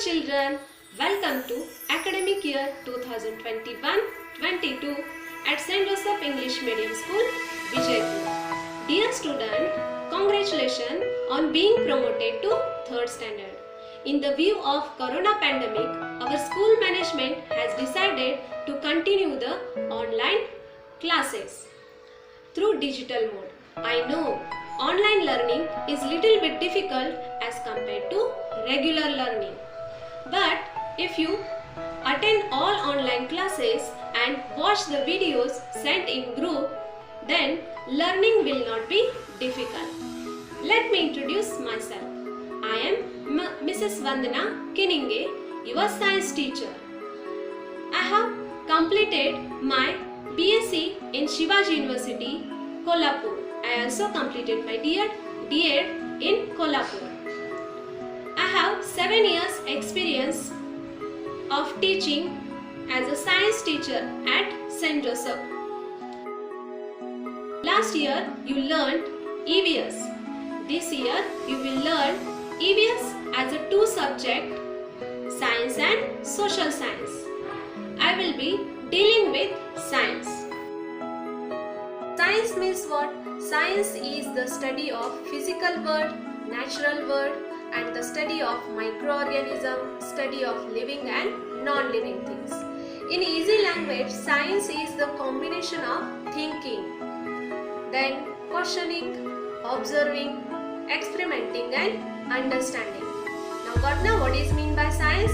children, welcome to academic year 2021-22 at St. Joseph English Medium School, Vijaypur. Dear student, congratulations on being promoted to 3rd standard. In the view of Corona pandemic, our school management has decided to continue the online classes through digital mode. I know online learning is little bit difficult as compared to regular learning. But if you attend all online classes and watch the videos sent in group, then learning will not be difficult. Let me introduce myself. I am Mrs. Vandana Kininge, your science teacher. I have completed my BSc in Shivaji University, Kolhapur. I also completed my D.Ed in Kolhapur. I have 7 years experience of teaching as a science teacher at St. Joseph. Last year you learned EVS. This year you will learn EVS as a 2 subject, science and social science. I will be dealing with science. Science means what? Science is the study of physical world, natural world, and the study of microorganisms, study of living and non-living things. In easy language, science is the combination of thinking, then questioning, observing, experimenting and understanding. Now got now what is mean by science?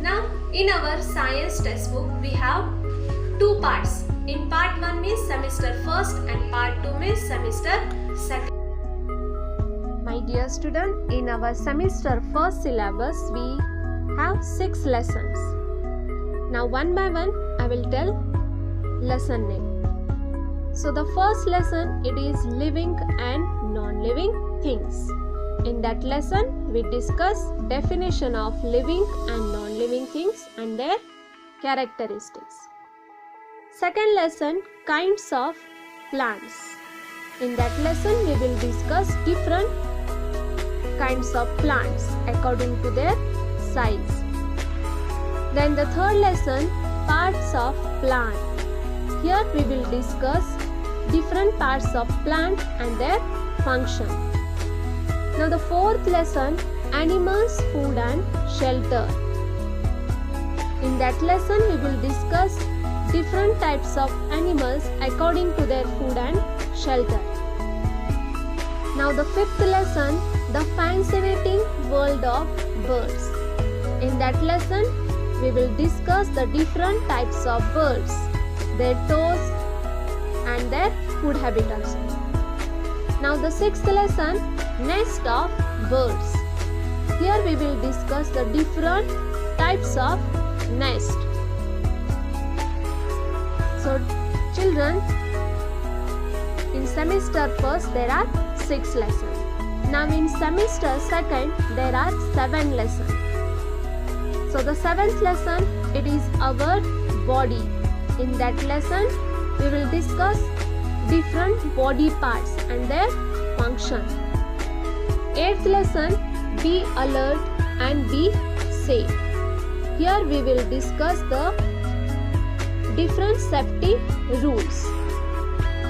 Now in our science textbook we have 2 parts. In part 1 means semester 1st and part 2 means semester 2nd. My dear student, in our semester 1st syllabus we have 6 lessons. Now one by one I will tell lesson name. So the first lesson, it is living and non-living things. In that lesson we discuss definition of living and non-living things and their characteristics. Second lesson, kinds of plants. In that lesson we will discuss different kinds of plants according to their size. Then the third lesson, parts of plant. Here we will discuss different parts of plant and their function. Now the fourth lesson, animals, food and shelter. In that lesson we will discuss different types of animals according to their food and shelter. Now the fifth lesson, the fascinating world of birds. In that lesson we will discuss the different types of birds, their toes and their food habit also. Now the sixth lesson, nest of birds. Here we will discuss the different types of nest. So children, in semester 1st there are 6 lessons. Now in semester 2nd there are 7 lessons. So the 7th lesson, it is our body. In that lesson we will discuss different body parts and their function. 8th lesson, be alert and be safe. Here we will discuss the different safety rules.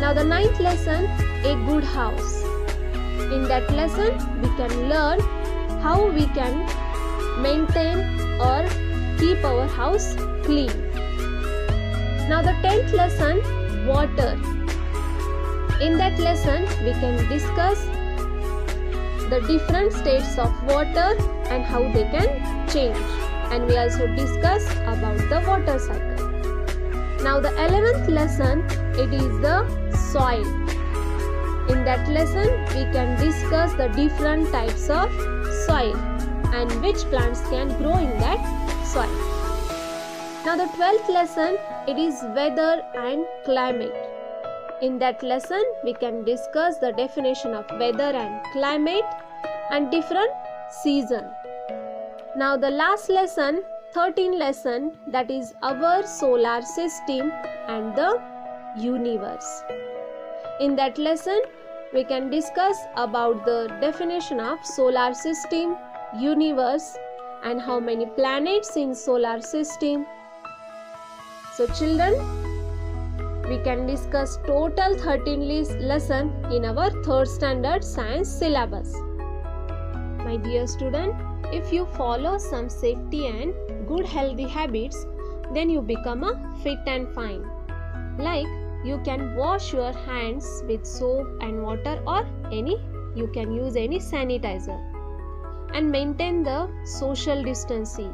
Now the 9th lesson, a good house. In that lesson we can learn how we can maintain or keep our house clean. Now the 10th lesson, water. In that lesson we can discuss the different states of water and how they can change, and we also discuss about the water cycle. Now the 11th lesson, it is the soil. In that lesson we can discuss the different types of soil and which plants can grow in that soil. Now the 12th lesson, it is weather and climate. In that lesson we can discuss the definition of weather and climate and different season. Now the last lesson, 13th lesson, that is our solar system and the universe. In that lesson we can discuss about the definition of solar system, universe and how many planets in solar system. So children, we can discuss total 13 lesson in our 3rd standard science syllabus. My dear student, if you follow some safety and good healthy habits, then you become a fit and fine. Like you can wash your hands with soap and water, or you can use any sanitizer, and maintain the social distancing.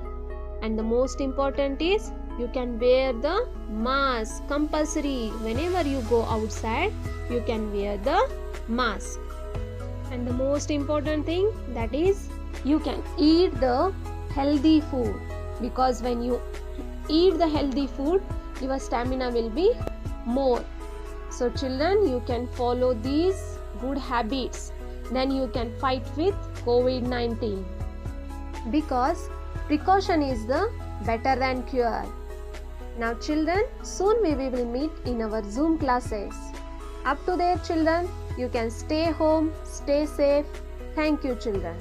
And the most important is you can wear the mask compulsory. Whenever you go outside, you can wear the mask. And the most important thing, that is you can eat the healthy food, because when you eat the healthy food, your stamina will be more. So children, you can follow these good habits, then you can fight with COVID-19, because precaution is the better than cure. Now children, soon we will meet in our Zoom classes. Up to there children, you can stay home, stay safe. Thank you children.